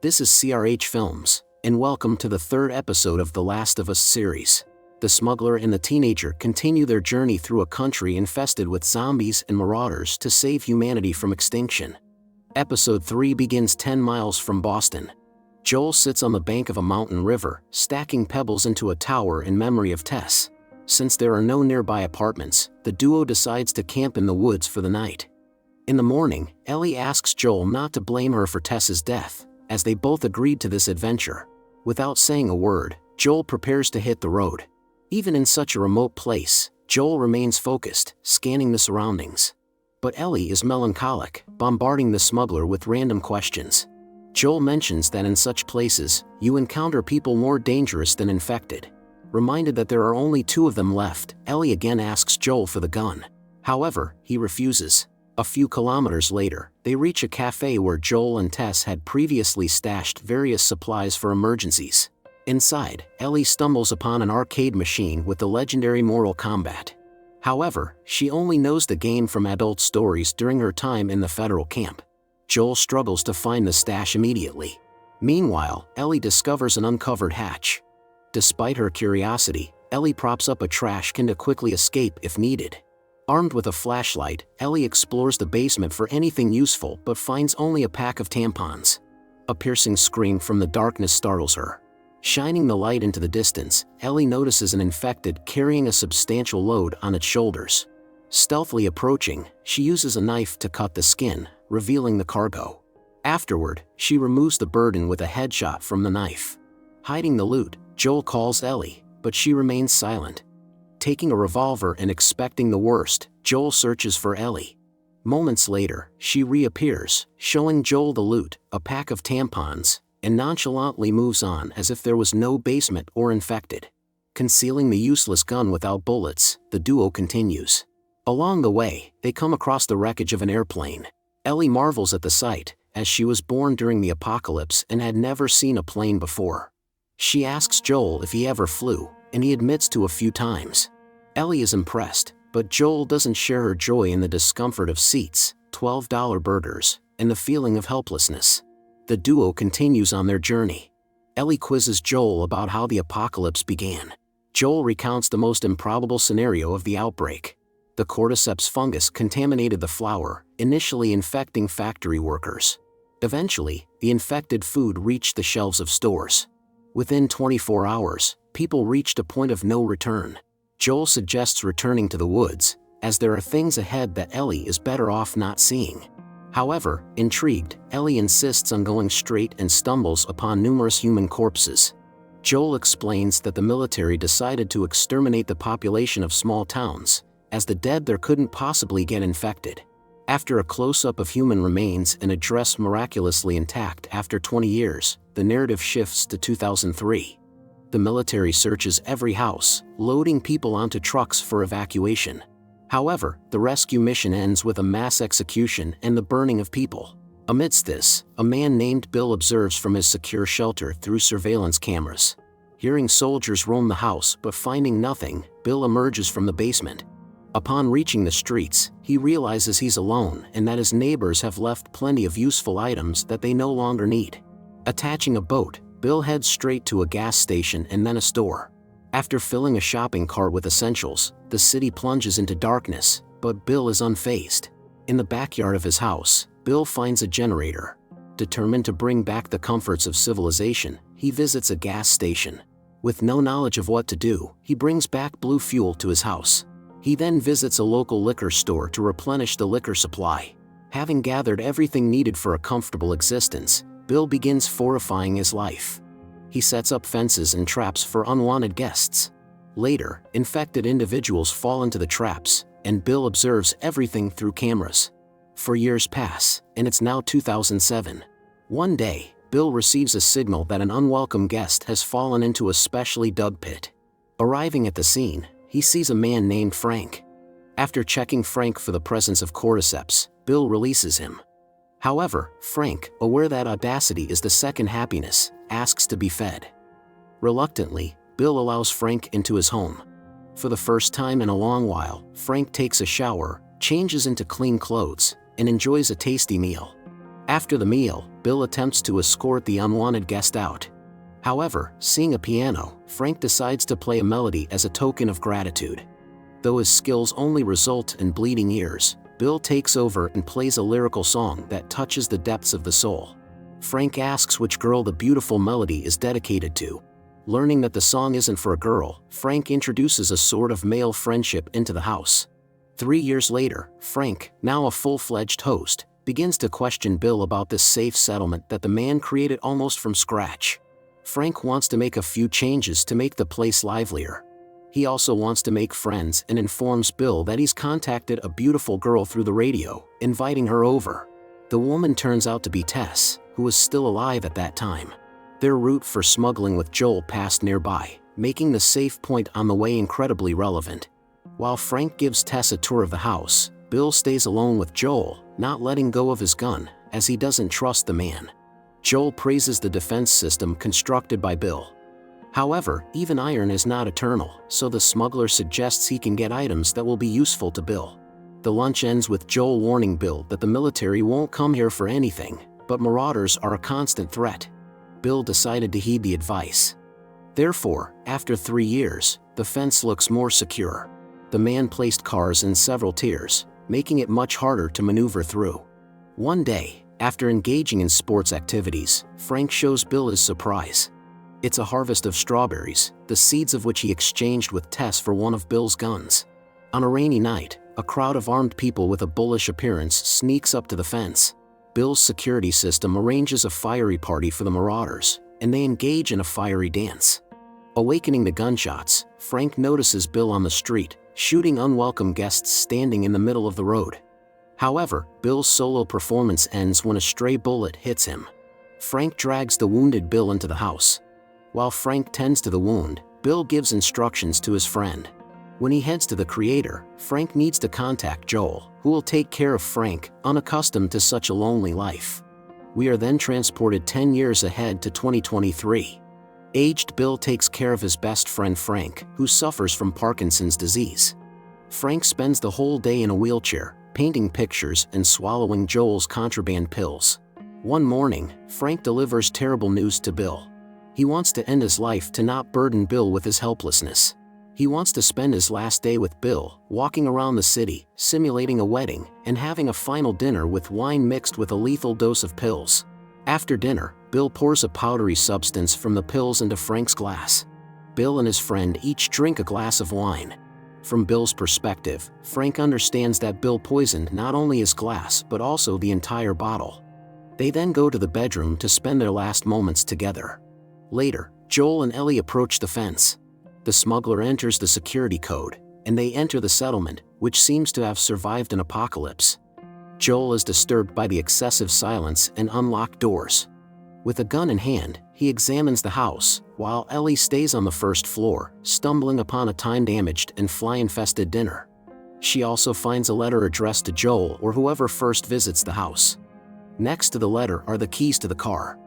This is CRH Films, and welcome to the third episode of The Last of Us series. The smuggler and the teenager continue their journey through a country infested with zombies and marauders to save humanity from extinction. Episode 3 begins 10 miles from Boston. Joel sits on the bank of a mountain river, stacking pebbles into a tower in memory of Tess. Since there are no nearby apartments, the duo decides to camp in the woods for the night. In the morning, Ellie asks Joel not to blame her for Tess's death, as they both agreed to this adventure. Without saying a word, Joel prepares to hit the road. Even in such a remote place, Joel remains focused, scanning the surroundings. But Ellie is melancholic, bombarding the smuggler with random questions. Joel mentions that in such places, you encounter people more dangerous than infected. Reminded that there are only 2 of them left, Ellie again asks Joel for the gun. However, he refuses. A few kilometers later, they reach a cafe where Joel and Tess had previously stashed various supplies for emergencies. Inside, Ellie stumbles upon an arcade machine with the legendary Mortal Kombat. However, she only knows the game from adult stories during her time in the federal camp. Joel struggles to find the stash immediately. Meanwhile, Ellie discovers an uncovered hatch. Despite her curiosity, Ellie props up a trash can to quickly escape if needed. Armed with a flashlight, Ellie explores the basement for anything useful but finds only a pack of tampons. A piercing scream from the darkness startles her. Shining the light into the distance, Ellie notices an infected carrying a substantial load on its shoulders. Stealthily approaching, she uses a knife to cut the skin, revealing the cargo. Afterward, she removes the burden with a headshot from the knife. Hiding the loot, Joel calls Ellie, but she remains silent. Taking a revolver and expecting the worst, Joel searches for Ellie. Moments later, she reappears, showing Joel the loot, a pack of tampons, and nonchalantly moves on as if there was no basement or infected. Concealing the useless gun without bullets, the duo continues. Along the way, they come across the wreckage of an airplane. Ellie marvels at the sight, as she was born during the apocalypse and had never seen a plane before. She asks Joel if he ever flew, and he admits to a few times. Ellie is impressed, but Joel doesn't share her joy in the discomfort of seats, $12 burgers, and the feeling of helplessness. The duo continues on their journey. Ellie quizzes Joel about how the apocalypse began. Joel recounts the most improbable scenario of the outbreak. The cordyceps fungus contaminated the flour, initially infecting factory workers. Eventually, the infected food reached the shelves of stores. Within 24 hours, people reached a point of no return. Joel suggests returning to the woods, as there are things ahead that Ellie is better off not seeing. However, intrigued, Ellie insists on going straight and stumbles upon numerous human corpses. Joel explains that the military decided to exterminate the population of small towns, as the dead there couldn't possibly get infected. After a close-up of human remains and a dress miraculously intact after 20 years, the narrative shifts to 2003. The military searches every house, loading people onto trucks for evacuation. However, the rescue mission ends with a mass execution and the burning of people. Amidst this, a man named Bill observes from his secure shelter through surveillance cameras. Hearing soldiers roam the house but finding nothing, Bill emerges from the basement. Upon reaching the streets, he realizes he's alone and that his neighbors have left plenty of useful items that they no longer need. Attaching a boat, Bill heads straight to a gas station and then a store. After filling a shopping cart with essentials, the city plunges into darkness, but Bill is unfazed. In the backyard of his house, Bill finds a generator. Determined to bring back the comforts of civilization, he visits a gas station. With no knowledge of what to do, he brings back blue fuel to his house. He then visits a local liquor store to replenish the liquor supply. Having gathered everything needed for a comfortable existence, Bill begins fortifying his life. He sets up fences and traps for unwanted guests. Later, infected individuals fall into the traps, and Bill observes everything through cameras. For years pass, and it's now 2007. One day, Bill receives a signal that an unwelcome guest has fallen into a specially dug pit. Arriving at the scene, he sees a man named Frank. After checking Frank for the presence of cordyceps, Bill releases him. However, Frank, aware that audacity is the second happiness, asks to be fed. Reluctantly, Bill allows Frank into his home. For the first time in a long while, Frank takes a shower, changes into clean clothes, and enjoys a tasty meal. After the meal, Bill attempts to escort the unwanted guest out. However, seeing a piano, Frank decides to play a melody as a token of gratitude. Though his skills only result in bleeding ears, Bill takes over and plays a lyrical song that touches the depths of the soul. Frank asks which girl the beautiful melody is dedicated to. Learning that the song isn't for a girl, Frank introduces a sort of male friendship into the house. 3 years later, Frank, now a full-fledged host, begins to question Bill about this safe settlement that the man created almost from scratch. Frank wants to make a few changes to make the place livelier. He also wants to make friends and informs Bill that he's contacted a beautiful girl through the radio, inviting her over. The woman turns out to be Tess, who was still alive at that time. Their route for smuggling with Joel passed nearby, making the safe point on the way incredibly relevant. While Frank gives Tess a tour of the house, Bill stays alone with Joel, not letting go of his gun, as he doesn't trust the man. Joel praises the defense system constructed by Bill. However, even iron is not eternal, so the smuggler suggests he can get items that will be useful to Bill. The lunch ends with Joel warning Bill that the military won't come here for anything, but marauders are a constant threat. Bill decided to heed the advice. Therefore, after 3 years, the fence looks more secure. The man placed cars in several tiers, making it much harder to maneuver through. One day, after engaging in sports activities, Frank shows Bill his surprise. It's a harvest of strawberries, the seeds of which he exchanged with Tess for one of Bill's guns. On a rainy night, a crowd of armed people with a bullish appearance sneaks up to the fence. Bill's security system arranges a fiery party for the marauders, and they engage in a fiery dance. Awakening the gunshots, Frank notices Bill on the street, shooting unwelcome guests standing in the middle of the road. However, Bill's solo performance ends when a stray bullet hits him. Frank drags the wounded Bill into the house. While Frank tends to the wound, Bill gives instructions to his friend. When he heads to the creator, Frank needs to contact Joel, who will take care of Frank, unaccustomed to such a lonely life. We are then transported 10 years ahead to 2023. Aged Bill takes care of his best friend Frank, who suffers from Parkinson's disease. Frank spends the whole day in a wheelchair, painting pictures and swallowing Joel's contraband pills. One morning, Frank delivers terrible news to Bill. He wants to end his life to not burden Bill with his helplessness. He wants to spend his last day with Bill, walking around the city, simulating a wedding, and having a final dinner with wine mixed with a lethal dose of pills. After dinner, Bill pours a powdery substance from the pills into Frank's glass. Bill and his friend each drink a glass of wine. From Bill's perspective, Frank understands that Bill poisoned not only his glass but also the entire bottle. They then go to the bedroom to spend their last moments together. Later, Joel and Ellie approach the fence. The smuggler enters the security code, and they enter the settlement, which seems to have survived an apocalypse. Joel is disturbed by the excessive silence and unlocked doors. With a gun in hand, he examines the house, while Ellie stays on the first floor, stumbling upon a time-damaged and fly-infested dinner. She also finds a letter addressed to Joel or whoever first visits the house. Next to the letter are the keys to the car.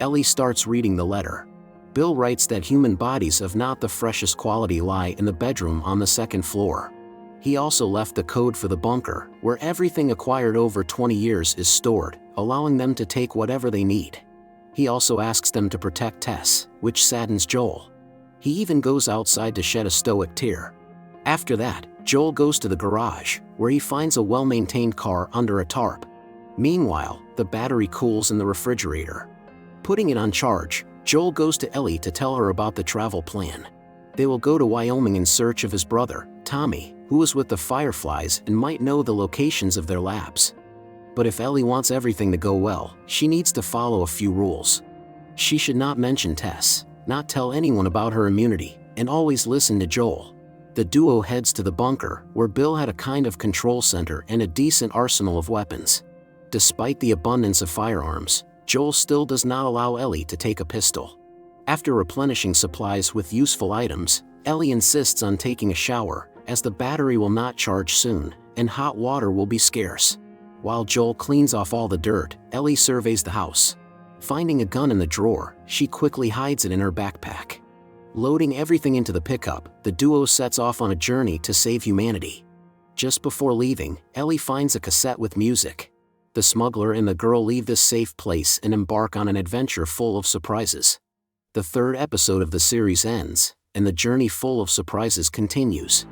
Ellie starts reading the letter. Bill writes that human bodies of not the freshest quality lie in the bedroom on the second floor. He also left the code for the bunker, where everything acquired over 20 years is stored, allowing them to take whatever they need. He also asks them to protect Tess, which saddens Joel. He even goes outside to shed a stoic tear. After that, Joel goes to the garage, where he finds a well-maintained car under a tarp. Meanwhile, the battery cools in the refrigerator. Putting it on charge, Joel goes to Ellie to tell her about the travel plan. They will go to Wyoming in search of his brother, Tommy, who is with the Fireflies and might know the locations of their labs. But if Ellie wants everything to go well, she needs to follow a few rules. She should not mention Tess, not tell anyone about her immunity, and always listen to Joel. The duo heads to the bunker, where Bill had a kind of control center and a decent arsenal of weapons. Despite the abundance of firearms, Joel still does not allow Ellie to take a pistol. After replenishing supplies with useful items, Ellie insists on taking a shower, as the battery will not charge soon, and hot water will be scarce. While Joel cleans off all the dirt, Ellie surveys the house. Finding a gun in the drawer, she quickly hides it in her backpack. Loading everything into the pickup, the duo sets off on a journey to save humanity. Just before leaving, Ellie finds a cassette with music. The smuggler and the girl leave this safe place and embark on an adventure full of surprises. The third episode of the series ends, and the journey full of surprises continues.